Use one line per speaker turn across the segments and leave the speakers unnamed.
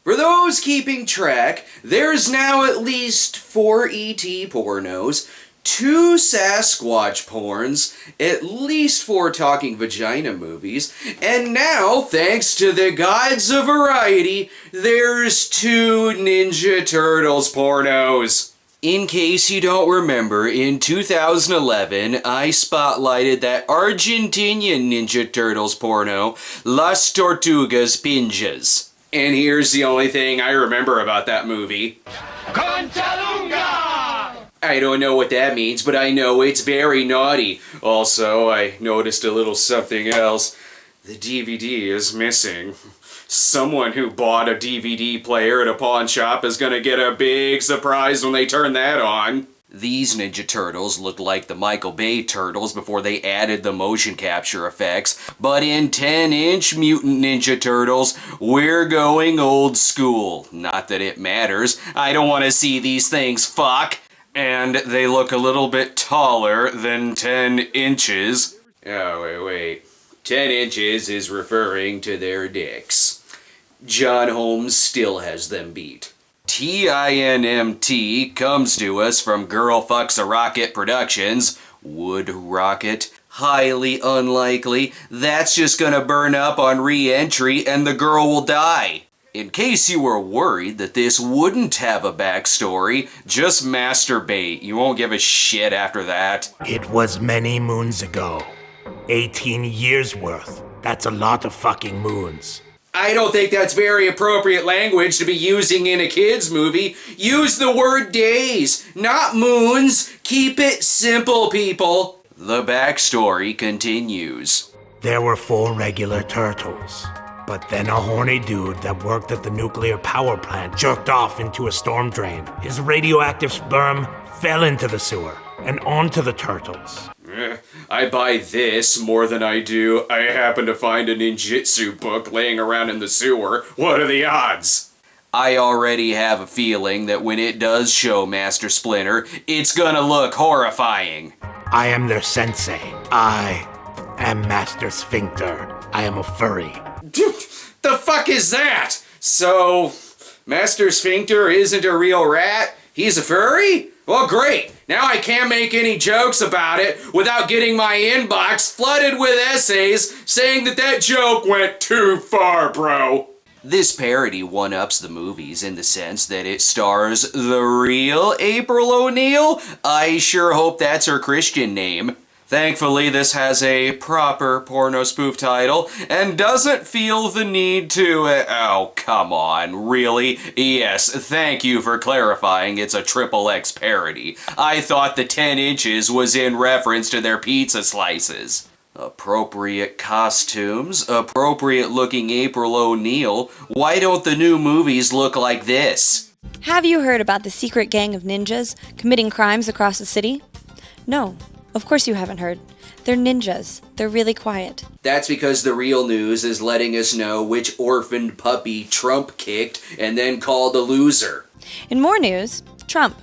For those keeping track, there's now at least 4 E.T. pornos, 2 Sasquatch porns, at least 4 talking vagina movies, and now, thanks to the gods of variety, there's 2 Ninja Turtles pornos. In case you don't remember, in 2011, I spotlighted that Argentinian Ninja Turtles porno, Las Tortugas Pinjas. And here's the only thing I remember about that movie. Conchalunga! I don't know what that means, but I know it's very naughty. Also, I noticed a little something else. The DVD is missing. Someone who bought a DVD player at a pawn shop is gonna get a big surprise when they turn that on. These Ninja Turtles look like the Michael Bay Turtles before they added the motion capture effects, but in 10-inch Mutant Ninja Turtles, we're going old school. Not that it matters, I don't want to see these things fuck. And they look a little bit taller than 10 inches. Oh, wait. 10 inches is referring to their dicks. John Holmes still has them beat. TINMT comes to us from Girl Fucks a Rocket Productions. Wood rocket? Highly unlikely. That's just gonna burn up on re-entry and the girl will die. In case you were worried that this wouldn't have a backstory, just masturbate. You won't give a shit after that.
It was many moons ago. 18 years worth. That's a lot of fucking moons.
I don't think that's very appropriate language to be using in a kid's movie. Use the word days, not moons. Keep it simple, people. The backstory continues.
There were 4 regular turtles. But then a horny dude that worked at the nuclear power plant jerked off into a storm drain. His radioactive sperm fell into the sewer and onto the turtles.
I buy this more than I do I happen to find a ninjutsu book laying around in the sewer. What are the odds? I already have a feeling that when it does show Master Splinter, it's gonna look horrifying.
I am their sensei. I am Master Sphincter. I am a furry.
The fuck is that? So, Master Sphincter isn't a real rat? He's a furry? Well, great. Now I can't make any jokes about it without getting my inbox flooded with essays saying that joke went too far, bro. This parody one-ups the movies in the sense that it stars the real April O'Neil. I sure hope that's her Christian name. Thankfully, this has a proper porno spoof title and doesn't feel the need to... oh, come on, really? Yes, thank you for clarifying it's a XXX parody. I thought the 10 inches was in reference to their pizza slices. Appropriate costumes, appropriate-looking April O'Neil. Why don't the new movies look like this?
Have you heard about the secret gang of ninjas committing crimes across the city? No. Of course you haven't heard. They're ninjas. They're really quiet.
That's because the real news is letting us know which orphaned puppy Trump kicked and then called a loser.
In more news, Trump.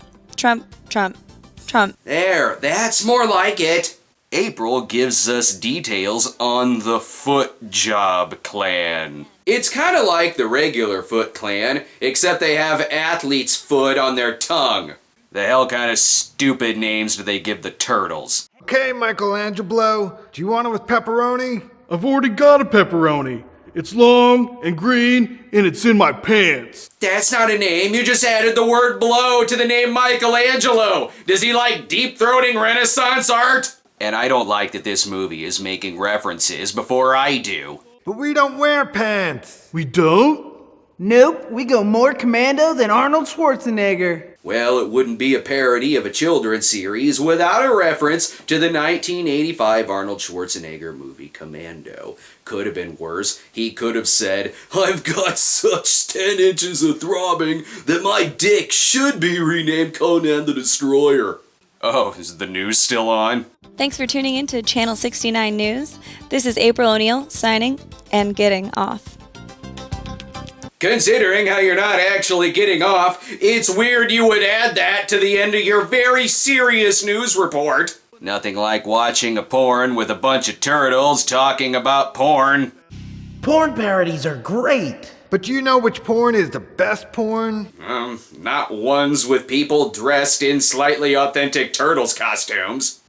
There, that's more like it. April gives us details on the Foot Job Clan. It's kind of like the regular Foot Clan, except they have athlete's foot on their tongue. The hell kind of stupid names do they give the turtles?
Okay, Michelangelo, do you want it with pepperoni?
I've already got a pepperoni. It's long and green and it's in my pants.
That's not a name, you just added the word blow to the name Michelangelo. Does he like deep-throating Renaissance art? And I don't like that this movie is making references before I do.
But we don't wear pants.
We don't?
Nope, we go more commando than Arnold Schwarzenegger.
Well, it wouldn't be a parody of a children's series without a reference to the 1985 Arnold Schwarzenegger movie Commando. Could have been worse. He could have said, "I've got such 10 inches of throbbing that my dick should be renamed Conan the Destroyer." Oh, is the news still on?
Thanks for tuning in to Channel 69 News. This is April O'Neil signing and getting off.
Considering how you're not actually getting off, it's weird you would add that to the end of your very serious news report. Nothing like watching a porn with a bunch of turtles talking about porn.
Porn parodies are great.
But do you know which porn is the best porn?
Not ones with people dressed in slightly authentic Turtles costumes.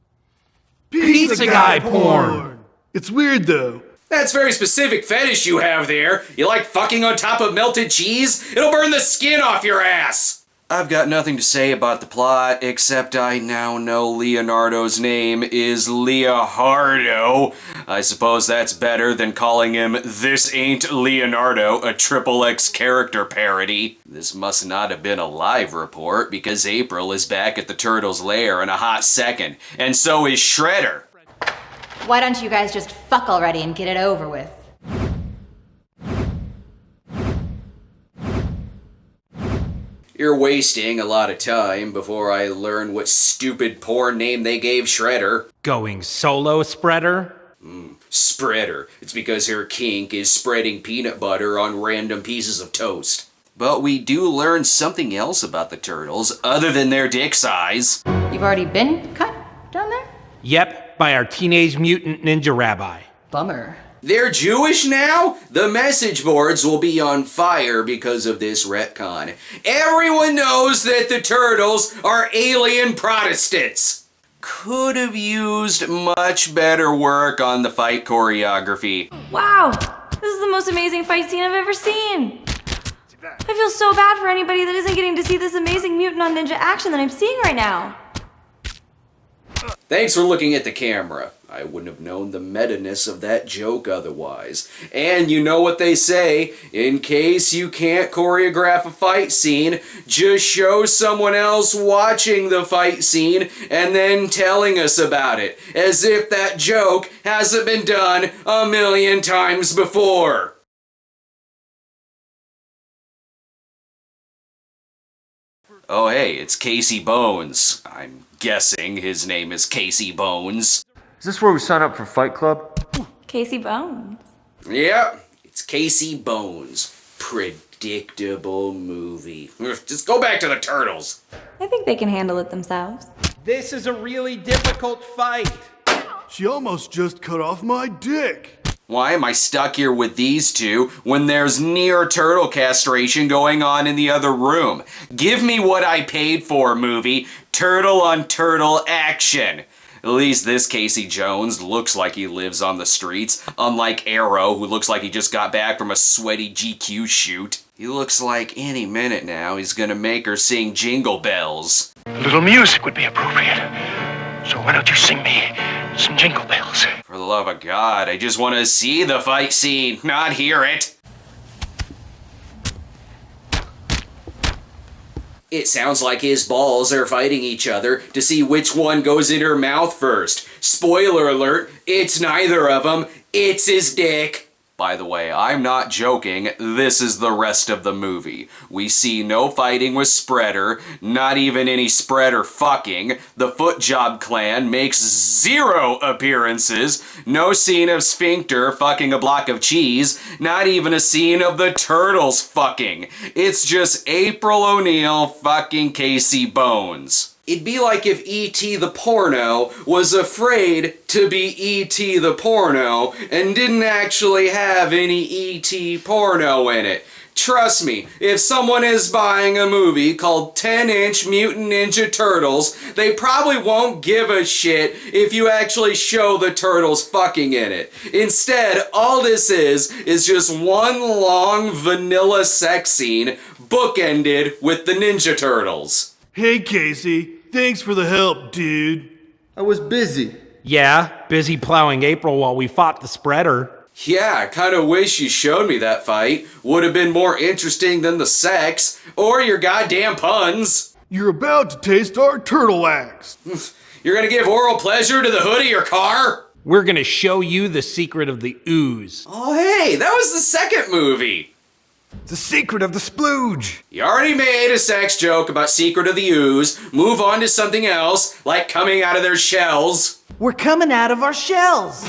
Pizza guy porn!
It's weird though.
That's very specific fetish you have there. You like fucking on top of melted cheese? It'll burn the skin off your ass! I've got nothing to say about the plot, except I now know Leonardo's name is Leohardo. I suppose that's better than calling him This Ain't Leonardo, a XXX character parody. This must not have been a live report, because April is back at the Turtles' lair in a hot second, and so is Shredder.
Why don't you guys just fuck already and get it over with?
You're wasting a lot of time before I learn what stupid porn name they gave Shredder.
Going solo, Spreader?
Spreader. It's because her kink is spreading peanut butter on random pieces of toast. But we do learn something else about the Turtles, other than their dick size.
You've already been cut down there?
Yep, by our Teenage Mutant Ninja Rabbi.
Bummer.
They're Jewish now? The message boards will be on fire because of this retcon. Everyone knows that the Turtles are alien Protestants. Could have used much better work on the fight choreography.
Wow! This is the most amazing fight scene I've ever seen! I feel so bad for anybody that isn't getting to see this amazing Mutant on Ninja action that I'm seeing right now.
Thanks for looking at the camera. I wouldn't have known the meta-ness of that joke otherwise. And you know what they say, in case you can't choreograph a fight scene, just show someone else watching the fight scene and then telling us about it, as if that joke hasn't been done a million times before. Oh hey, it's Casey Bones. I'm guessing his name is Casey Bones.
Is this where we sign up for Fight Club?
Casey Bones.
Yep, it's Casey Bones. Predictable movie. Just go back to the Turtles.
I think they can handle it themselves.
This is a really difficult fight.
She almost just cut off my dick.
Why am I stuck here with these two when there's near turtle castration going on in the other room? Give me what I paid for, movie. Turtle on turtle action. At least this Casey Jones looks like he lives on the streets, unlike Arrow, who looks like he just got back from a sweaty GQ shoot. He looks like any minute now he's gonna make her sing Jingle Bells.
A little music would be appropriate. So why don't you sing me some Jingle Bells?
For the love of God, I just want to see the fight scene, not hear it. It sounds like his balls are fighting each other to see which one goes in her mouth first. Spoiler alert, it's neither of them, it's his dick. By the way, I'm not joking, this is the rest of the movie. We see no fighting with Spreader, not even any Spreader fucking. The Footjob clan makes 0 appearances. No scene of Sphincter fucking a block of cheese. Not even a scene of the Turtles fucking. It's just April O'Neil fucking Casey Bones. It'd be like if E.T. the Porno was afraid to be E.T. the Porno and didn't actually have any E.T. porno in it. Trust me, if someone is buying a movie called 10-inch Mutant Ninja Turtles, they probably won't give a shit if you actually show the turtles fucking in it. Instead, all this is just one long vanilla sex scene bookended with the Ninja Turtles.
Hey Casey, thanks for the help, dude.
I was busy.
Yeah, busy plowing April while we fought the Spreader.
Yeah, I kinda wish you showed me that fight. Would have been more interesting than the sex, or your goddamn puns.
You're about to taste our turtle axe.
You're gonna give oral pleasure to the hood of your car?
We're gonna show you the secret of the ooze.
Oh hey, that was the second movie.
The secret of the splooge.
You already made a sex joke about Secret of the Ooze. Move on to something else, like coming out of their shells.
We're coming out of our shells.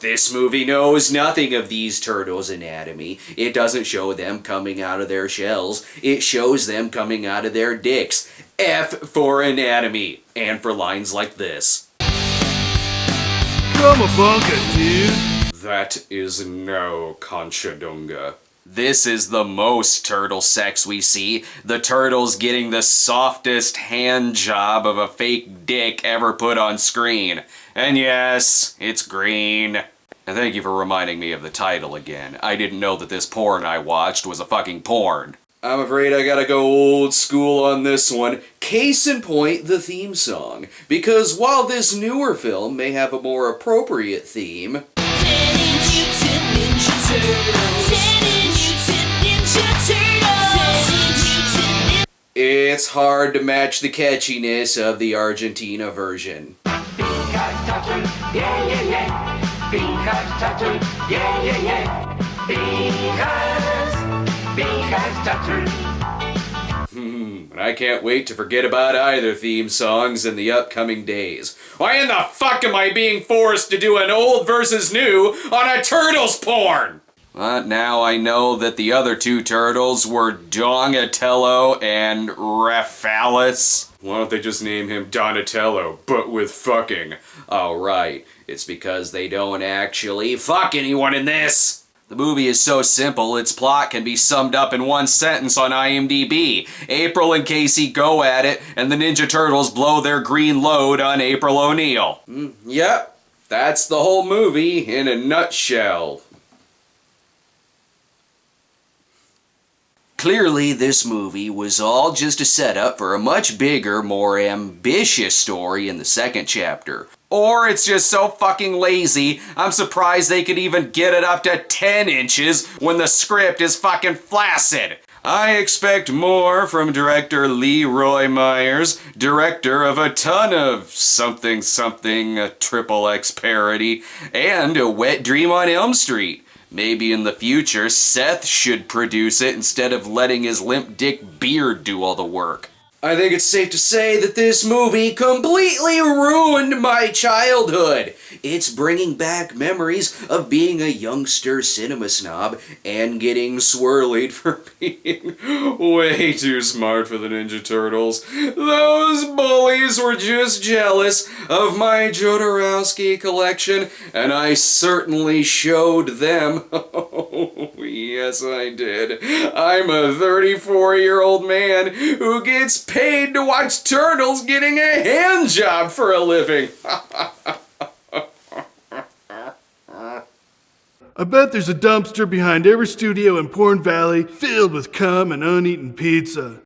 This movie knows nothing of these turtles' anatomy. It doesn't show them coming out of their shells. It shows them coming out of their dicks. F for anatomy. And for lines like this.
Come a bunka, dude.
That is no conchadunga. This is the most turtle sex we see. The turtles getting the softest hand job of a fake dick ever put on screen. And yes, it's green. And thank you for reminding me of the title again. I didn't know that this porn I watched was a fucking porn. I'm afraid I gotta go old school on this one. Case in point, the theme song. Because while this newer film may have a more appropriate theme, it's hard to match the catchiness of the Argentina version. And I can't wait to forget about either theme songs in the upcoming days. Why in the fuck am I being forced to do an old versus new on a Turtles porn? But now I know that the other two turtles were Donatello and Raphaelis. Why don't they just name him Donatello, but with fucking? Oh right, it's because they don't actually fuck anyone in this. The movie is so simple, its plot can be summed up in one sentence on IMDb. April and Casey go at it, and the Ninja Turtles blow their green load on April O'Neil. Yep, that's the whole movie in a nutshell. Clearly, this movie was all just a setup for a much bigger, more ambitious story in the second chapter. Or it's just so fucking lazy, I'm surprised they could even get it up to 10 inches when the script is fucking flaccid. I expect more from director Leroy Myers, director of a ton of something, a XXX parody, and a Wet Dream on Elm Street. Maybe in the future, Seth should produce it instead of letting his limp dick beard do all the work. I think it's safe to say that this movie completely ruined my childhood. It's bringing back memories of being a youngster cinema snob and getting swirlied for being way too smart for the Ninja Turtles. Those bullies were just jealous of my Jodorowsky collection, and I certainly showed them. Oh, yes, I did. I'm a 34-year-old man who gets paid to watch turtles getting a hand job for a living.
I bet there's a dumpster behind every studio in Porn Valley filled with cum and uneaten pizza.